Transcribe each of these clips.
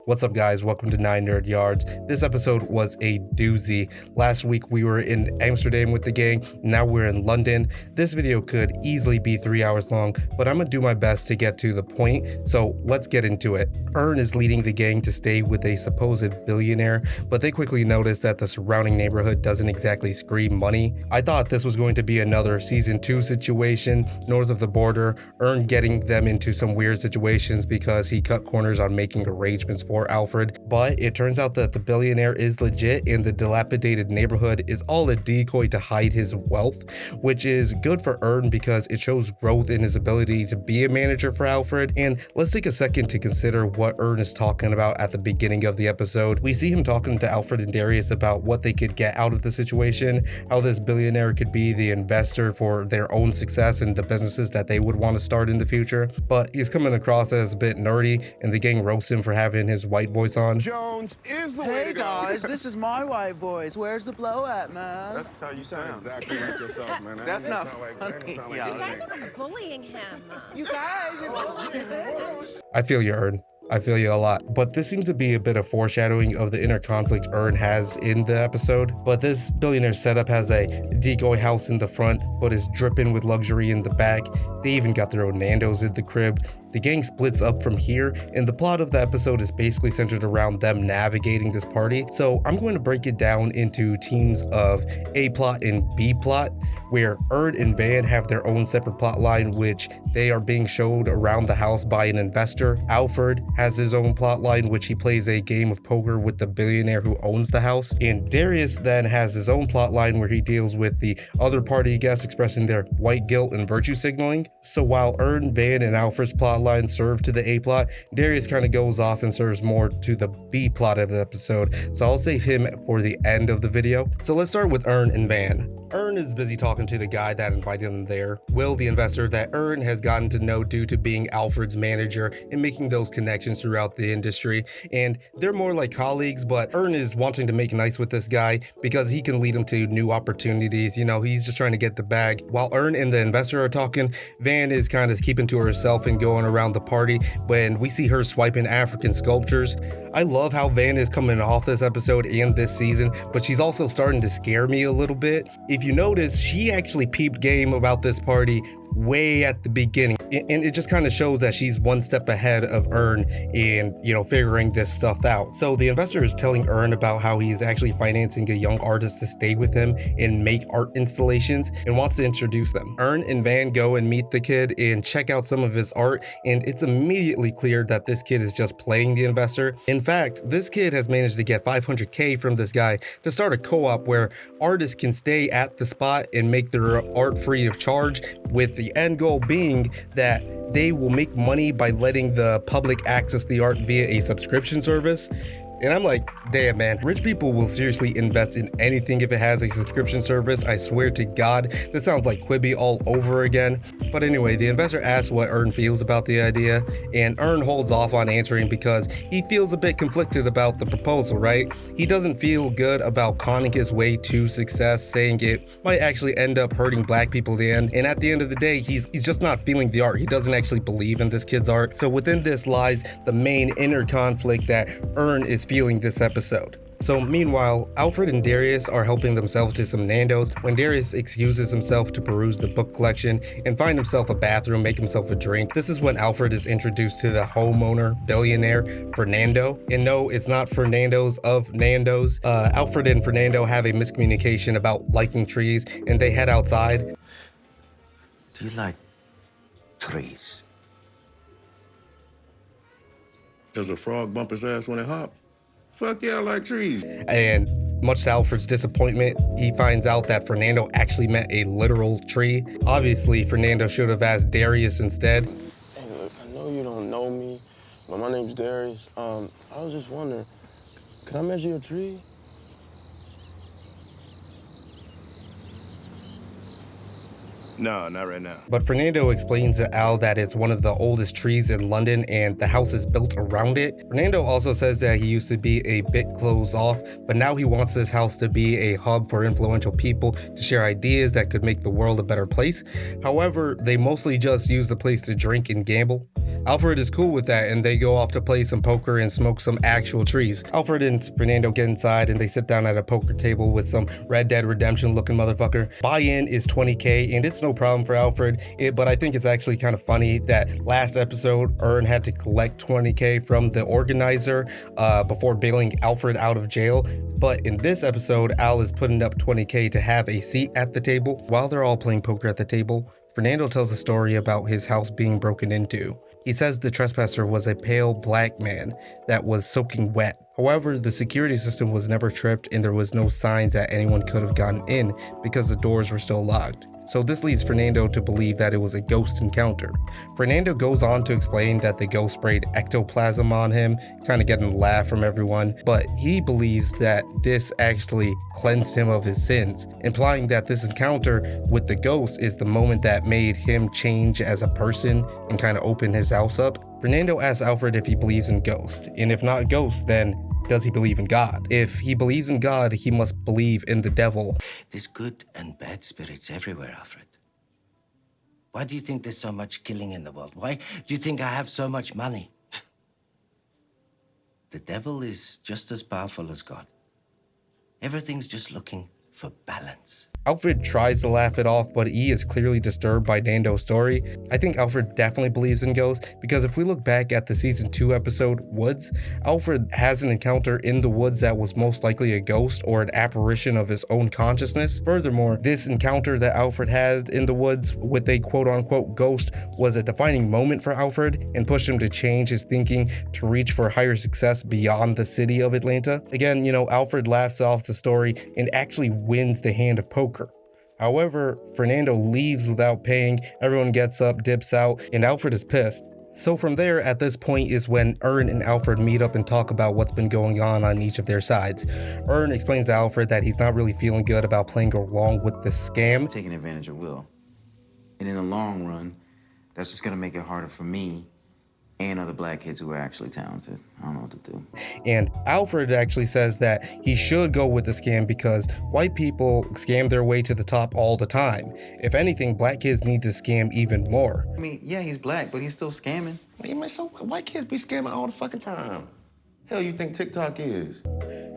What's up, guys? Welcome to 9 Nerd Yards. This episode was a doozy. Last week we were in Amsterdam with the gang, now we're in London. This video could easily be 3 hours long, but I'm gonna do my best to get to the point, so let's get into it. Ern is leading the gang to stay with a supposed billionaire, but they quickly notice that the surrounding neighborhood doesn't exactly scream money. I thought this was going to be another season 2 situation, north of the border, Ern getting them into some weird situations because he cut corners on making arrangements for Alfred, but it turns out that the billionaire is legit and the dilapidated neighborhood is all a decoy to hide his wealth, which is good for Ern because it shows growth in his ability to be a manager for Alfred. And let's take a second to consider what Ern is talking about at the beginning of the episode. We see him talking to Alfred and Darius about what they could get out of the situation, how this billionaire could be the investor for their own success and the businesses that they would want to start in the future, but he's coming across as a bit nerdy and the gang roasts him for having his white voice on. Jones is the way to go. Hey guys, this is my white voice. Where's the blow at, man? That's how you sound exactly like yourself, man. That's not funny. funny. You guys are bullying him. You guys, you're bullying him. I feel you, Ern. I feel you a lot, but this seems to be a bit of foreshadowing of the inner conflict Ern has in the episode. But this billionaire setup has a decoy house in the front, but is dripping with luxury in the back. They even got their own Nandos in the crib. The gang splits up from here, and the plot of the episode is basically centered around them navigating this party. So I'm going to break it down into teams of A plot and B plot, where Ern and Van have their own separate plot line, which they are being showed around the house by an investor. Alfred has his own plot line, which he plays a game of poker with the billionaire who owns the house. And Darius then has his own plot line where he deals with the other party guests expressing their white guilt and virtue signaling. So while Ern, Van, and Alfred's plot line serve to the A plot, Darius kind of goes off and serves more to the B plot of the episode, so I'll save him for the end of the video. So let's start with Ern and Van. Ern is busy talking to the guy that invited him there, Will, the investor that Ern has gotten to know due to being Alfred's manager and making those connections throughout the industry, and they're more like colleagues, but Ern is wanting to make nice with this guy because he can lead him to new opportunities. You know, he's just trying to get the bag. While Ern and the investor are talking, Van is kind of keeping to herself and going around the party when we see her swiping African sculptures. I love how Van is coming off this episode and this season, but she's also starting to scare me a little bit. If you notice, she actually peeped game about this party way at the beginning, and it just kind of shows that she's one step ahead of Ern in, figuring this stuff out. So the investor is telling Ern about how he's actually financing a young artist to stay with him and make art installations and wants to introduce them. Ern and Van go and meet the kid and check out some of his art, and it's immediately clear that this kid is just playing the investor. In fact, this kid has managed to get $500K from this guy to start a co-op where artists can stay at the spot and make their art free of charge, with the end goal being that they will make money by letting the public access the art via a subscription service. And I'm like, damn, man, rich people will seriously invest in anything if it has a subscription service. I swear to God, this sounds like Quibi all over again. But anyway, the investor asks what Ern feels about the idea, and Ern holds off on answering because he feels a bit conflicted about the proposal, right? He doesn't feel good about conning his way to success, saying it might actually end up hurting black people in the end. And at the end of the day, he's just not feeling the art. He doesn't actually believe in this kid's art. So within this lies the main inner conflict that Ern is feeling this episode. So meanwhile, Alfred and Darius are helping themselves to some Nandos when Darius excuses himself to peruse the book collection and find himself a bathroom, make himself a drink. This is when Alfred is introduced to the homeowner, billionaire, Fernando. And no, it's not Fernando's of Nandos. Alfred and Fernando have a miscommunication about liking trees, and they head outside. Do you like trees? Does a frog bump his ass when it hops? Fuck yeah, I like trees. And much to Alfred's disappointment, he finds out that Fernando actually meant a literal tree. Obviously, Fernando should have asked Darius instead. Hey, look, I know you don't know me, but my name's Darius. I was just wondering, could I measure your tree? No, not right now. But Fernando explains to Al that it's one of the oldest trees in London and the house is built around it. Fernando also says that he used to be a bit closed off, but now he wants this house to be a hub for influential people to share ideas that could make the world a better place. However, they mostly just use the place to drink and gamble. Alfred is cool with that, and they go off to play some poker and smoke some actual trees. Alfred and Fernando get inside and they sit down at a poker table with some Red Dead Redemption looking motherfucker. Buy-in is $20K, and it's no problem for Alfred, but I think it's actually kind of funny that last episode Ern had to collect $20K from the organizer before bailing Alfred out of jail. But in this episode, Al is putting up $20K to have a seat at the table. While they're all playing poker at the table, Fernando tells a story about his house being broken into. He says the trespasser was a pale black man that was soaking wet. However, the security system was never tripped and there was no signs that anyone could have gotten in because the doors were still locked. So this leads Fernando to believe that it was a ghost encounter. Fernando goes on to explain that the ghost sprayed ectoplasm on him, kind of getting a laugh from everyone, but he believes that this actually cleansed him of his sins, implying that this encounter with the ghost is the moment that made him change as a person and kind of open his house up. Fernando asks Alfred if he believes in ghosts, and if not ghosts, then does he believe in God? If he believes in God, he must believe in the devil. There's good and bad spirits everywhere, Alfred. Why do you think there's so much killing in the world? Why do you think I have so much money? The devil is just as powerful as God. Everything's just looking for balance. Alfred tries to laugh it off, but he is clearly disturbed by Nando's story. I think Alfred definitely believes in ghosts, because if we look back at the season 2 episode, Woods, Alfred has an encounter in the woods that was most likely a ghost or an apparition of his own consciousness. Furthermore, this encounter that Alfred had in the woods with a quote-unquote ghost was a defining moment for Alfred and pushed him to change his thinking to reach for higher success beyond the city of Atlanta. Again, Alfred laughs off the story and actually wins the hand of poker. However, Fernando leaves without paying, everyone gets up, dips out, and Alfred is pissed. So from there, at this point is when Ern and Alfred meet up and talk about what's been going on each of their sides. Ern explains to Alfred that he's not really feeling good about playing along with the scam. Taking advantage of Will. And in the long run, that's just gonna make it harder for me and other black kids who are actually talented. I don't know what to do. And Alfred actually says that he should go with the scam because white people scam their way to the top all the time. If anything, black kids need to scam even more. I mean, yeah, he's black, but he's still scamming. Man, so white kids be scamming all the fucking time. Hell you think TikTok is?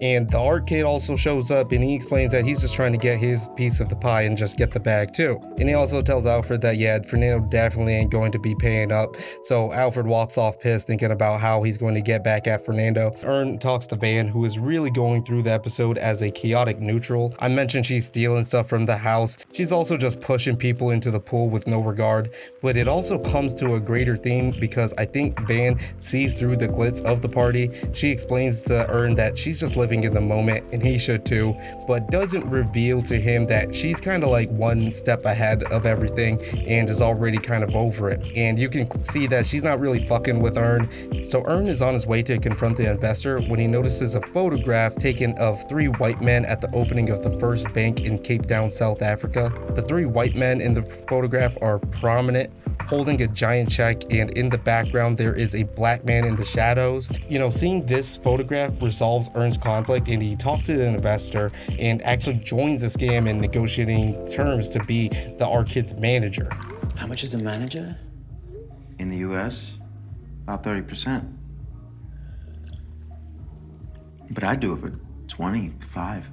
And the art kid also shows up and he explains that he's just trying to get his piece of the pie and just get the bag too. And he also tells Alfred that Fernando definitely ain't going to be paying up. So Alfred walks off pissed, thinking about how he's going to get back at Fernando. Ern talks to Van, who is really going through the episode as a chaotic neutral. I mentioned she's stealing stuff from the house. She's also just pushing people into the pool with no regard. But it also comes to a greater theme because I think Van sees through the glitz of the party. She explains to Ern that she's just living in the moment, and he should too, but doesn't reveal to him that she's kind of like one step ahead of everything and is already kind of over it. And you can see that she's not really fucking with Ern. So Ern is on his way to confront the investor when he notices a photograph taken of 3 white men at the opening of the first bank in Cape Town, South Africa. The 3 white men in the photograph are prominent, holding a giant check, and in the background there is a black man in the shadows. Seeing this photograph resolves Ern's conflict, and he talks to the investor and actually joins the scam in negotiating terms to be the art kid's manager. How much is a manager? In the US, about 30%. But I do it for 25.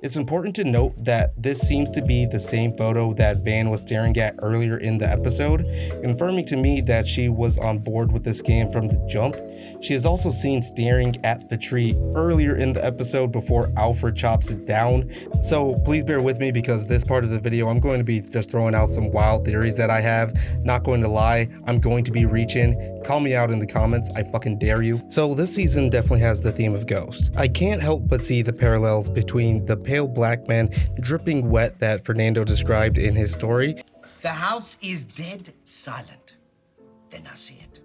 It's important to note that this seems to be the same photo that Van was staring at earlier in the episode, confirming to me that she was on board with the scam from the jump. She is also seen staring at the tree earlier in the episode before Alfred chops it down. So please bear with me because this part of the video I'm going to be just throwing out some wild theories that I have. Not going to lie, I'm going to be reaching. Call me out in the comments, I fucking dare you. So this season definitely has the theme of ghost. I can't help but see the parallels between the pale black man dripping wet that Fernando described in his story. The house is dead silent. Then I see it.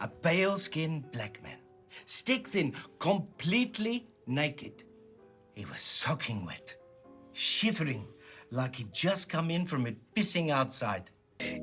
A pale-skinned black man, stick-thin, completely naked. He was soaking wet, shivering like he'd just come in from it, pissing outside.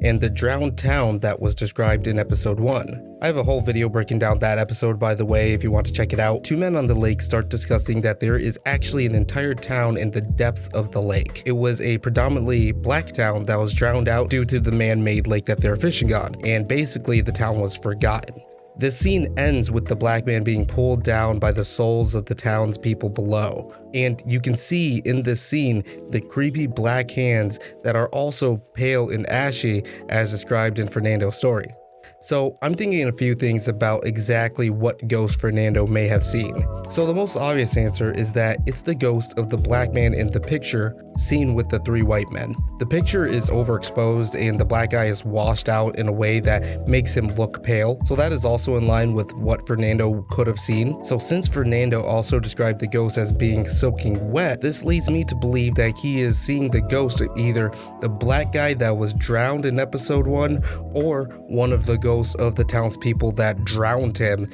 and the drowned town that was described in episode 1. I have a whole video breaking down that episode, by the way, if you want to check it out. Two men on the lake start discussing that there is actually an entire town in the depths of the lake. It was a predominantly black town that was drowned out due to the man-made lake that they're fishing on, and basically the town was forgotten. This scene ends with the black man being pulled down by the souls of the townspeople below. And you can see in this scene the creepy black hands that are also pale and ashy as described in Fernando's story. So I'm thinking a few things about exactly what ghost Fernando may have seen. So the most obvious answer is that it's the ghost of the black man in the picture seen with the three white men. The picture is overexposed and the black guy is washed out in a way that makes him look pale. So that is also in line with what Fernando could have seen. So since Fernando also described the ghost as being soaking wet, this leads me to believe that he is seeing the ghost of either the black guy that was drowned in episode 1 or one of the ghosts of the townspeople that drowned him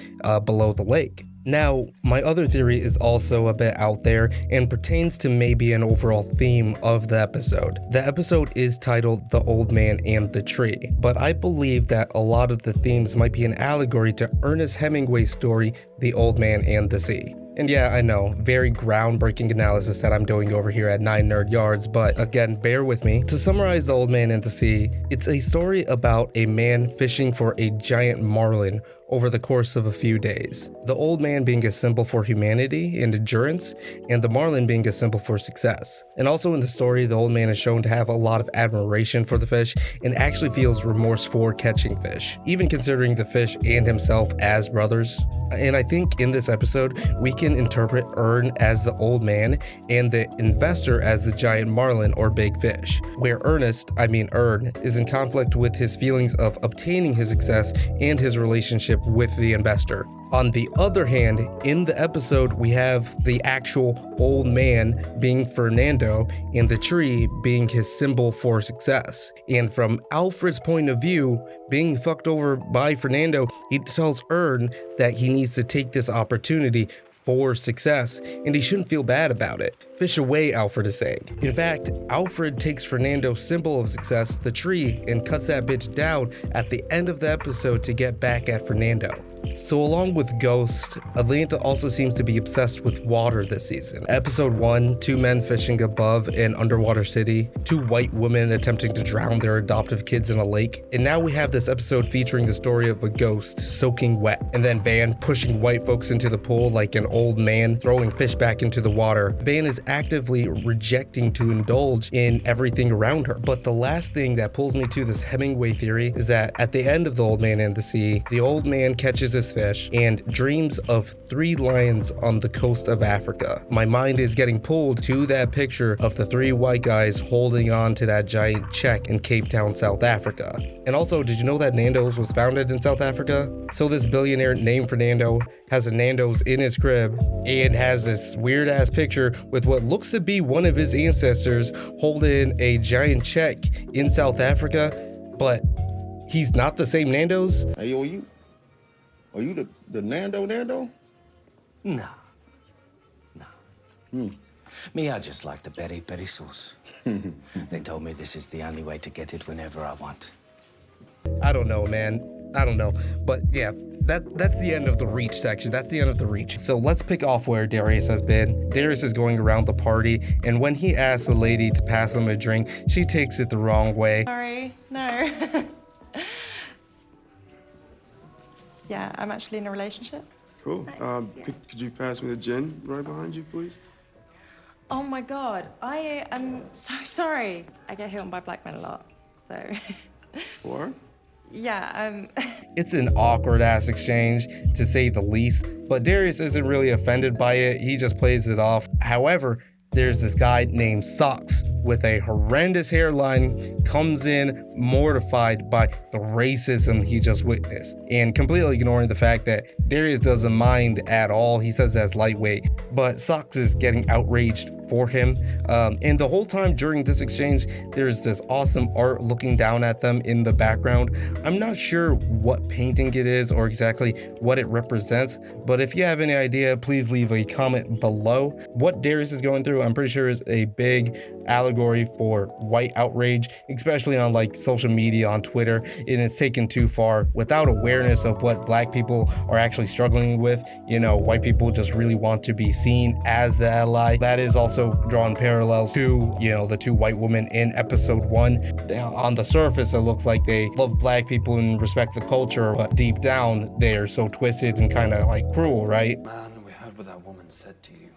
below the lake. Now, my other theory is also a bit out there and pertains to maybe an overall theme of the episode. The episode is titled The Old Man and the Tree, but I believe that a lot of the themes might be an allegory to Ernest Hemingway's story, The Old Man and the Sea. And yeah, I know, very groundbreaking analysis that I'm doing over here at 9 Nerd Yards, but again, bear with me. To summarize The Old Man and the Sea, it's a story about a man fishing for a giant marlin over the course of a few days. The old man being a symbol for humanity and endurance, and the marlin being a symbol for success. And also in the story, the old man is shown to have a lot of admiration for the fish and actually feels remorse for catching fish, even considering the fish and himself as brothers. And I think in this episode, we can interpret Ern as the old man and the investor as the giant marlin or big fish, where Ern, is in conflict with his feelings of obtaining his success and his relationship with the investor. On the other hand, in the episode, we have the actual old man being Fernando and the tree being his symbol for success. And from Alfred's point of view, being fucked over by Fernando, he tells Ern that he needs to take this opportunity for success, and he shouldn't feel bad about it. Fish away, Alfred is saying. In fact, Alfred takes Fernando's symbol of success, the tree, and cuts that bitch down at the end of the episode to get back at Fernando. So along with Ghost, Atlanta also seems to be obsessed with water this season. Episode 1, 2 men fishing above an underwater city, 2 white women attempting to drown their adoptive kids in a lake, and now we have this episode featuring the story of a ghost soaking wet, and then Van pushing white folks into the pool like an old man throwing fish back into the water. Van is actively rejecting to indulge in everything around her. But the last thing that pulls me to this Hemingway theory is that at the end of The Old Man and the Sea, the old man catches his fish and dreams of 3 lions on the coast of Africa. My mind is getting pulled to that picture of the 3 white guys holding on to that giant check in Cape Town, South Africa. And also, did you know that Nandos was founded in South Africa? So this billionaire named Fernando has a Nandos in his crib and has this weird ass picture with what looks to be one of his ancestors holding a giant check in South Africa, but he's not the same Nandos. Hey, yo, are you the Nando? No. Me, I just like the peri sauce. They told me this is the only way to get it whenever I want. I don't know, man. I don't know. But yeah, that's the end of the reach section. That's the end of the reach. So let's pick off where Darius has been. Darius is going around the party, and when he asks a lady to pass him a drink, she takes it the wrong way. Sorry, no. Yeah, I'm actually in a relationship. Cool. Thanks, yeah. Could you pass me the gin right behind you, please? Oh my God, I am so sorry. I get hit on by black men a lot, so. Or? Yeah, It's an awkward ass exchange, to say the least, but Darius isn't really offended by it. He just plays it off. However, there's this guy named Socks with a horrendous hairline, comes in mortified by the racism he just witnessed, and completely ignoring the fact that Darius doesn't mind at all. He says that's lightweight, but Socks is getting outraged for him. And the whole time during this exchange, there's this awesome art looking down at them in the background. I'm not sure what painting it is or exactly what it represents, but if you have any idea, please leave a comment below. What Darius is going through, I'm pretty sure is a big allegory for white outrage, especially on like social media, on Twitter, and it's taken too far without awareness of what black people are actually struggling with. You know, white people just really want to be seen as the ally. That is also drawn parallels to, you know, the two white women in episode 1. On the surface, it looks like they love black people and respect the culture, but deep down, they're so twisted and kind of like cruel, right? Man, we heard what that woman said to you.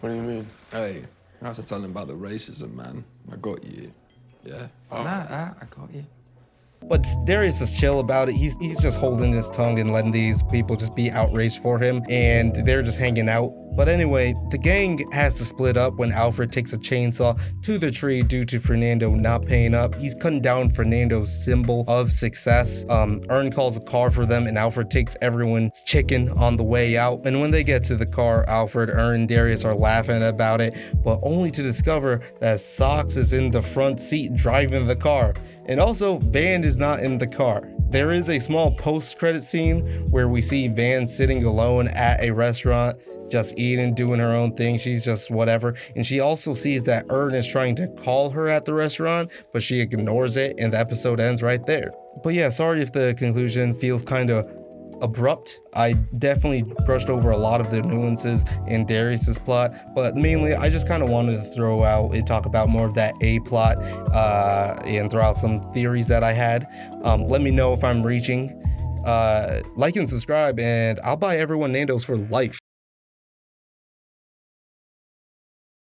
What do you mean? Hey, I have to tell him about the racism, man. I got you. Yeah? Nah, I got you. But Darius is chill about it. He's just holding his tongue and letting these people just be outraged for him, and they're just hanging out. But anyway, the gang has to split up when Alfred takes a chainsaw to the tree due to Fernando not paying up. He's cutting down Fernando's symbol of success. Ern calls a car for them, and Alfred takes everyone's chicken on the way out. And when they get to the car, Alfred, Ern, and Darius are laughing about it, but only to discover that Socks is in the front seat driving the car. And also, Van is not in the car. There is a small post-credit scene where we see Van sitting alone at a restaurant, just eating, doing her own thing. She's just whatever. And she also sees that Ern is trying to call her at the restaurant, but she ignores it, and the episode ends right there. But yeah, sorry if the conclusion feels kind of abrupt. I definitely brushed over a lot of the nuances in Darius's plot, but mainly I just kind of wanted to throw out and talk about more of that A plot and throw out some theories that I had. Let me know if I'm reaching. Like and subscribe, and I'll buy everyone Nandos for life.